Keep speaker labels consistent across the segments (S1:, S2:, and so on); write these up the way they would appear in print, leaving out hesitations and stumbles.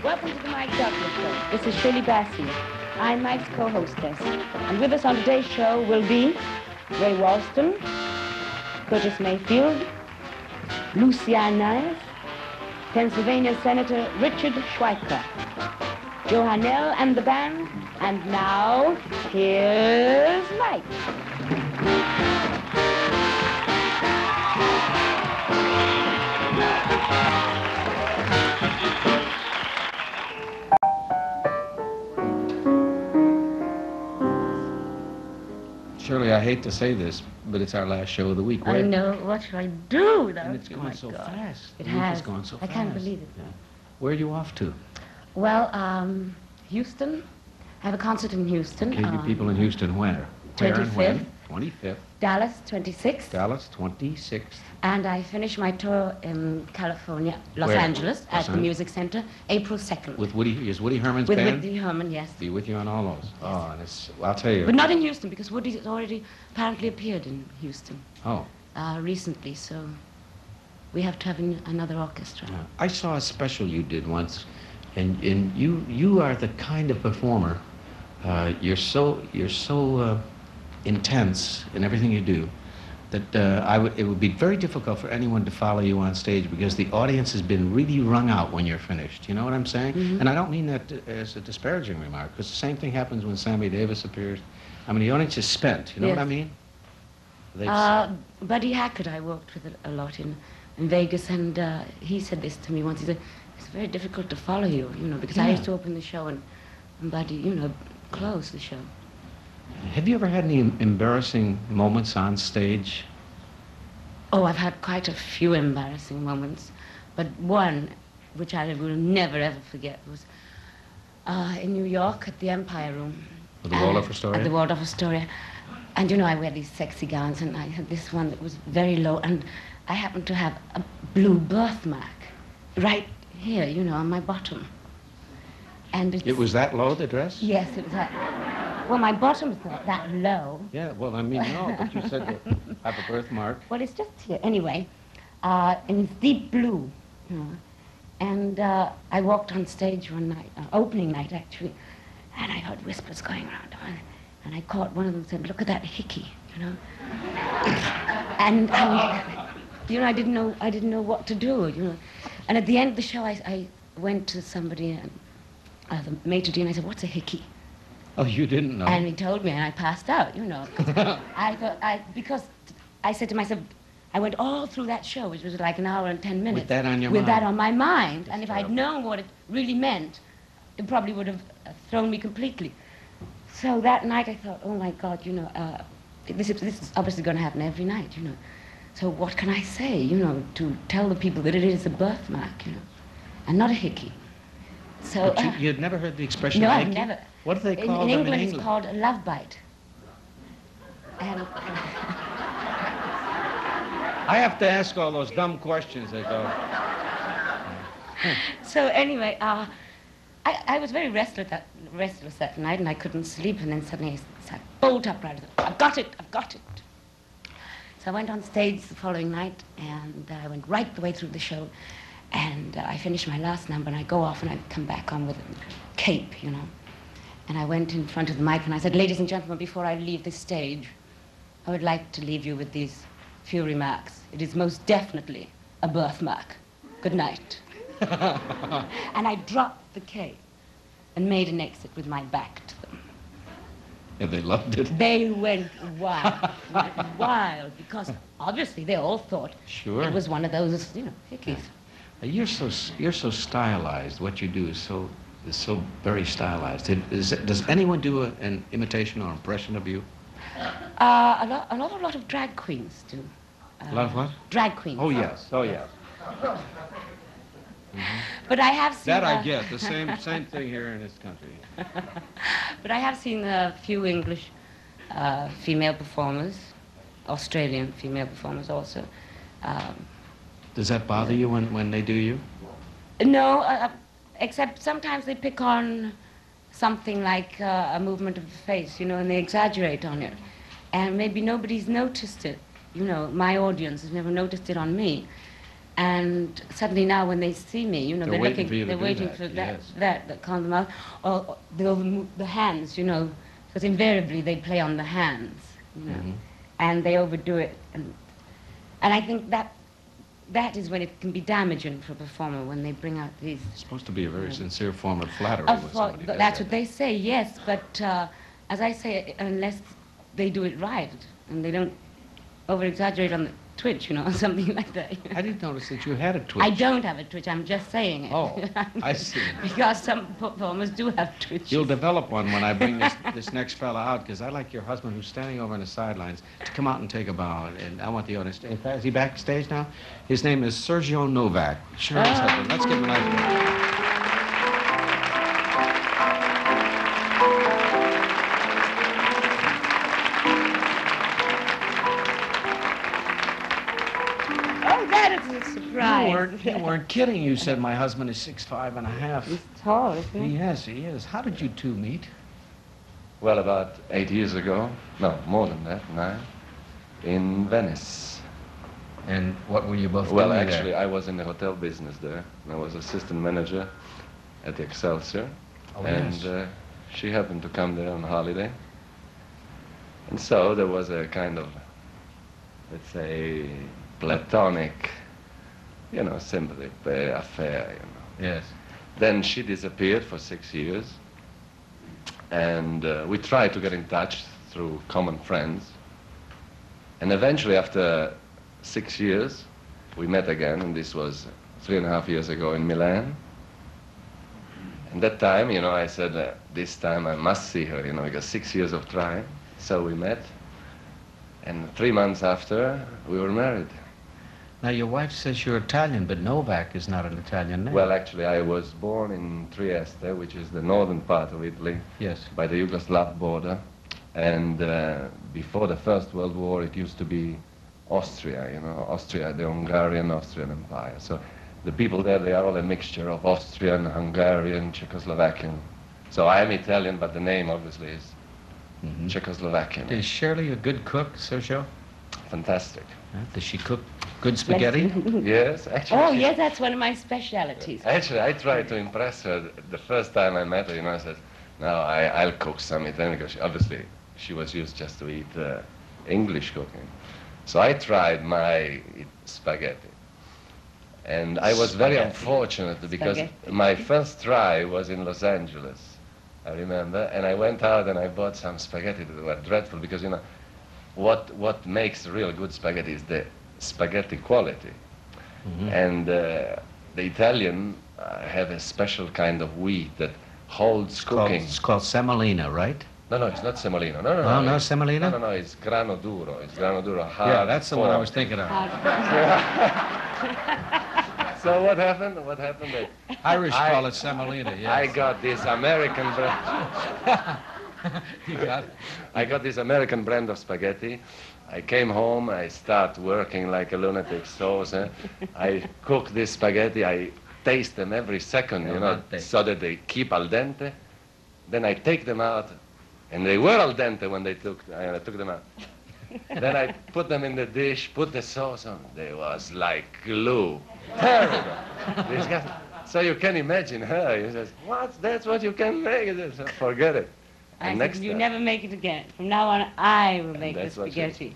S1: Welcome to the Mike Douglas Show. This is Shirley Bassey. I'm Mike's co-hostess. And with us on today's show will be Ray Walston, Curtis Mayfield, Lucian Niles, Pennsylvania Senator Richard Schweiker, Joe Hanel and the band. And now, here's Mike.
S2: Shirley, I hate to say this, but it's our last show of the week.
S1: I know. What should I do, though?
S2: And it's gone so fast.
S1: It
S2: has.
S1: has.
S2: It's gone so
S1: I
S2: fast.
S1: can't believe it.
S2: Yeah. Where are you off to?
S1: Well, Houston. I have a concert in Houston.
S2: Okay, you people in Houston, where? Where and
S1: 25th.
S2: when? 25th.
S1: Dallas, 26th.
S2: Dallas, 26th.
S1: And I finish my tour in California, Los
S2: Where?
S1: Angeles,
S2: Los
S1: at the
S2: Angeles?
S1: Music Center, April 2nd.
S2: With Woody, is Woody Herman's
S1: With
S2: band?
S1: Woody Herman, yes.
S2: Be with you on all those. Oh, and it's, I'll tell you.
S1: But not in Houston, because Woody's already apparently appeared in Houston
S2: Oh.
S1: recently, so we have to have another orchestra.
S2: Yeah. I saw a special you did once, and you are the kind of performer. You're so intense in everything you do that it would be very difficult for anyone to follow you on stage because the audience has been really wrung out when you're finished. You know what I'm saying?
S1: Mm-hmm.
S2: And I don't mean that as a disparaging remark, because the same thing happens when Sammy Davis appears. I mean, the audience is spent. You know
S1: Yes.
S2: what I mean?
S1: Buddy Hackett I worked with a lot in Vegas, and he said this to me once. He said, it's very difficult to follow you, because I
S2: Yeah.
S1: used to open the show and Buddy, close the show.
S2: Have you ever had any embarrassing moments on stage?
S1: Oh, I've had quite a few embarrassing moments, but one, which I will never ever forget, was in New York at the Empire Room.
S2: At the Waldorf Astoria?
S1: At the Waldorf Astoria. And I wear these sexy gowns, and I had this one that was very low, and I happened to have a blue birthmark right here, on my bottom. And
S2: It was that low, the dress?
S1: Yes, it was that. Well, my bottom's not that low.
S2: Yeah, well, I mean, no, but you said you have a birthmark.
S1: Well, it's just here. Anyway, and it's deep blue, And I walked on stage one night, opening night, actually, and I heard whispers going around. And I caught one of them and said, look at that hickey, And, I didn't know what to do, And at the end of the show, I went to somebody, the maitre d', and I said, what's a hickey?
S2: Oh, you didn't know?
S1: And he told me, and I passed out, because I said to myself, I went all through that show, which was like an hour and 10 minutes.
S2: With that on your
S1: With
S2: mind?
S1: that on my mind.
S2: That's
S1: And if
S2: terrible.
S1: I'd known what it really meant, it probably would have thrown me completely. So that night I thought, oh my God, this is obviously going to happen every night, So what can I say, to tell the people that it is a birthmark, and not a hickey. So,
S2: But you'd never heard the expression
S1: no,
S2: hickey?
S1: I've never.
S2: What do they call
S1: in
S2: them
S1: England?
S2: in
S1: It's
S2: England?
S1: called a love bite. And
S2: I have to ask all those dumb questions that go.
S1: so anyway, I was very restless that night, and I couldn't sleep. And then suddenly I sat bolt upright. I've got it! So I went on stage the following night, and I went right the way through the show. And I finished my last number, and I go off, and I come back on with a cape, And I went in front of the mic, and I said, ladies and gentlemen, before I leave this stage, I would like to leave you with these few remarks. It is most definitely a birthmark. Good night. And I dropped the cape and made an exit with my back to them.
S2: Yeah, they loved it.
S1: They went wild, because obviously they all thought
S2: Sure.
S1: it was one of those, hickeys.
S2: You're so stylized. What you do is so very stylized. Does anyone do an imitation or impression of you?
S1: An awful lot of drag queens do.
S2: A lot of what?
S1: Drag queens.
S2: Oh yes. Oh yes.
S1: But I have seen...
S2: That I get. The same thing here in this country.
S1: But I have seen a few English female performers, Australian female performers also.
S2: Does that bother you when they do you?
S1: No, except sometimes they pick on something like a movement of the face, and they exaggerate on it. And maybe nobody's noticed it. you know, my audience has never noticed it on me. And suddenly now when they see me, you know,
S2: They're waiting for you to
S1: they're
S2: do
S1: waiting
S2: that,
S1: for
S2: yes.
S1: that comes out, or they'll move the hands, you know, because invariably they play on the hands, you know, and they overdo it. And I think that is when it can be damaging for a performer, when they bring out these...
S2: It's supposed to be a very sincere form of flattery.
S1: Of
S2: when
S1: course,
S2: somebody does
S1: that's
S2: that.
S1: what they say, yes, but as I say, unless they do it right, and they don't over-exaggerate on the twitch, you know, or something like that. You know.
S2: I didn't notice that you had a twitch.
S1: I don't have a twitch, I'm just saying it.
S2: Oh, I see.
S1: Because some performers do have twitches.
S2: You'll develop one when I bring this next fella out, because I like your husband, who's standing over on the sidelines, to come out and take a bow. And I want the audience. In fact, is he backstage now? His name is Sergio Novak. Shirley's husband. Let's give him a nice... You weren't kidding. You said my husband is 6'5½".
S1: He's tall, isn't he?
S2: He is. How did you two meet?
S3: Well, about 8 years ago, no, more than that, 9, in Venice.
S2: And what were you both
S3: Well,
S2: doing
S3: actually,
S2: there?
S3: I was in the hotel business there. I was assistant manager at the Excelsior.
S2: Oh,
S3: and
S2: yes.
S3: She happened to come there on holiday. And so there was a kind of, let's say, platonic, you know, sympathy affair, you know.
S2: Yes.
S3: Then she disappeared for 6 years, and we tried to get in touch through common friends. And eventually, after 6 years, we met again, and this was 3.5 years ago in Milan. And that time, you know, I said, this time I must see her, you know, because 6 years of trying. So we met, and 3 months after, we were married.
S2: Now, your wife says you're Italian, but Novak is not an Italian name.
S3: Well, actually, I was born in Trieste, which is the northern part of Italy,
S2: yes.
S3: by the Yugoslav border. And before the First World War, it used to be Austria, you know, Austria, the Hungarian-Austrian Empire. So the people there, they are all a mixture of Austrian, Hungarian, Czechoslovakian. So I am Italian, but the name, obviously, is Czechoslovakian.
S2: Is Shirley a good cook, Sergio?
S3: Fantastic.
S2: Does she cook good spaghetti?
S3: Yes, actually.
S1: Oh, yes, that's one of my specialities.
S3: Actually, I tried to impress her. The first time I met her, you know, I said, no, I'll cook some Italian, because obviously she was used just to eat English cooking. So I tried my spaghetti. And I was very unfortunate because my first try was in Los Angeles, I remember, and I went out and I bought some spaghetti that were dreadful because, you know, what makes real good spaghetti is the spaghetti quality. And the Italian have a special kind of wheat that holds cooking.
S2: It's called semolina, right?
S3: No, it's not semolina. No,
S2: Oh, no, semolina?
S3: No, it's grano duro. It's grano duro, hard.
S2: Yeah, that's the one I was thinking of.
S3: So what happened?
S2: Irish call it semolina, yes.
S3: I got this American brand.
S2: You got it?
S3: I got this American brand of spaghetti. I came home, I start working like a lunatic sauce. I cook this spaghetti, I taste them every second, you know, so that they keep al dente. Then I take them out, and they were al dente when I took them out. Then I put them in the dish, put the sauce on. They was like glue. Terrible. So you can imagine her. He says, what? That's what you can make? Forget it.
S1: I said, you never make it again. From now on, I will make the
S3: what
S1: spaghetti.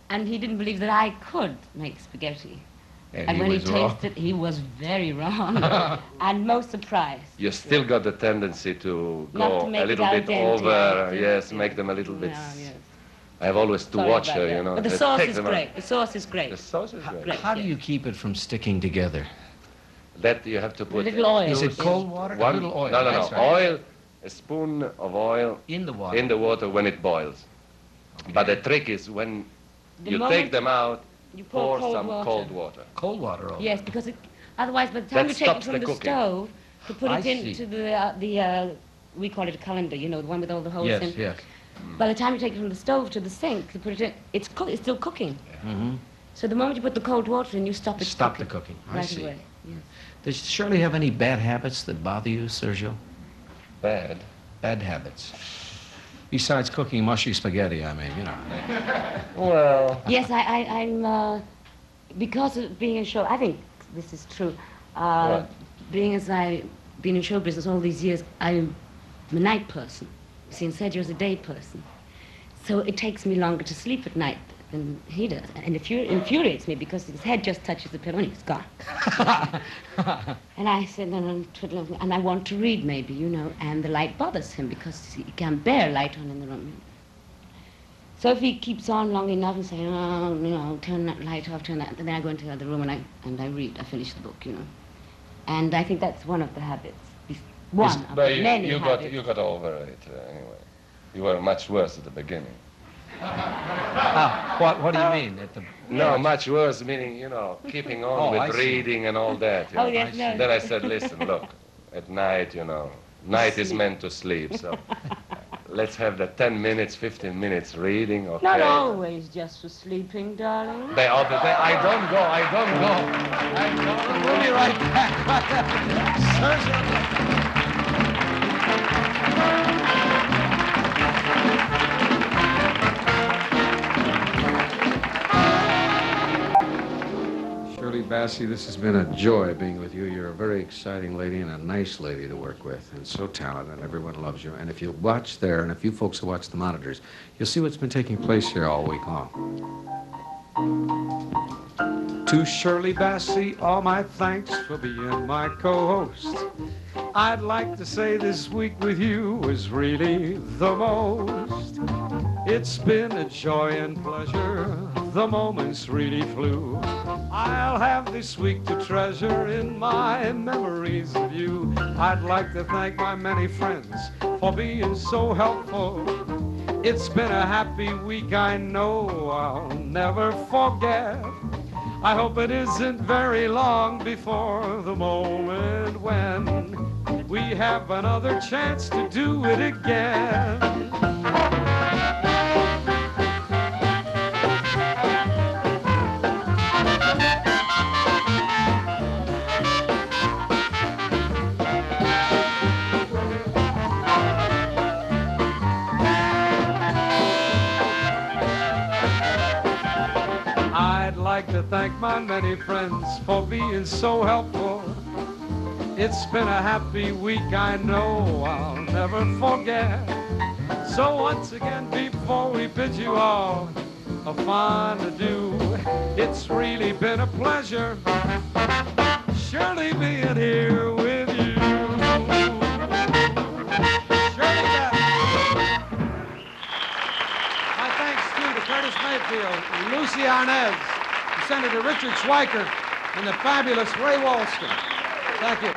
S1: And he didn't believe that I could make spaghetti.
S2: And
S1: when he
S2: was wrong.
S1: tasted, he was very wrong and most surprised.
S3: You still got the tendency to
S1: Not
S3: go
S1: to make
S3: a little
S1: it
S3: bit
S1: al dente,
S3: over,
S1: yes,
S3: yes,
S1: yes.
S3: make them a little bit.
S1: No, yes.
S3: I have always to
S1: Sorry
S3: watch
S1: about
S3: her,
S1: that.
S3: you know.
S1: But the sauce is great. The sauce is great.
S3: The sauce is great.
S2: How do you keep it from sticking together?
S3: That you have to put.
S1: A little oil.
S2: Is it cold water?
S3: One,
S2: A little oil.
S3: No,
S2: That's right.
S3: oil. A spoon of oil
S2: In the water.
S3: in the water when it boils.
S2: Okay.
S3: But the trick is when
S1: The
S3: you
S1: moment
S3: take them out,
S1: you
S3: pour
S1: cold
S3: some
S1: water.
S3: cold water.
S2: Cold water over.
S1: Yes, because otherwise, by the time
S3: That
S1: you take it
S3: stops
S1: from
S3: the
S1: the
S3: cooking.
S1: stove to put
S2: I
S1: it
S2: see.
S1: into the we call it a colander, you know, the one with all the holes
S2: Yes,
S1: in.
S2: yes.
S1: By the time you take it from the stove to the sink, to put it in, it's still cooking. So the moment you put the cold water in, you stop it.
S2: Stop the cooking. I
S1: right
S2: see.
S1: away. Yes.
S2: Does Shirley have any bad habits that bother you, Sergio?
S3: Bad.
S2: Bad habits. Besides cooking mushy spaghetti, I mean, you know.
S3: Well,
S1: Yes, I'm, because of being in show, I think this is true.
S3: What?
S1: Being as I've been in show business all these years, I'm a night person. You see, and Sergio's a day person. So it takes me longer to sleep at night than he does. And it infuriates me because his head just touches the pillow and he's gone. And I sit there and twiddle, and I want to read maybe, you know, and the light bothers him because he can't bear light on in the room. So if he keeps on long enough and saying, oh, you know, turn that light off, turn that, then I go into the other room and I read, I finish the book, you know. And I think that's one of the habits. One of
S3: but
S1: the many habits.
S3: you got over it anyway. You were much worse at the beginning.
S2: What do you mean?
S3: No, much worse, meaning, you know, keeping on with reading and all that. You know.
S1: Yes, no.
S3: Then I said, listen, look, at night, you know, night is meant to sleep, so let's have the 10 minutes, 15 minutes reading, okay?
S1: Not always just for sleeping, darling.
S3: I don't go.
S2: We'll be right back. Sergio. Shirley Bassey, this has been a joy being with you. You're a very exciting lady and a nice lady to work with, and so talented, and everyone loves you. And if you watch there, and if you folks who watch the monitors, you'll see what's been taking place here all week long. To Shirley Bassey, all my thanks for being my co-host. I'd like to say this week with you was really the most. It's been a joy and pleasure, the moments really flew. I'll have this week to treasure in my memories of you. I'd like to thank my many friends for being so helpful. It's been a happy week, I know I'll never forget. I hope it isn't very long before the moment when we have another chance to do it again. I'd like to thank my many friends for being so helpful. It's been a happy week, I know I'll never forget. So once again, before we bid you all a fond adieu, it's really been a pleasure, Shirley, being here with you. Shirley Bassey. My thanks too to Curtis Mayfield, Lucy Arnaz, Senator Richard Schweiker, and the fabulous Ray Walston. Thank you.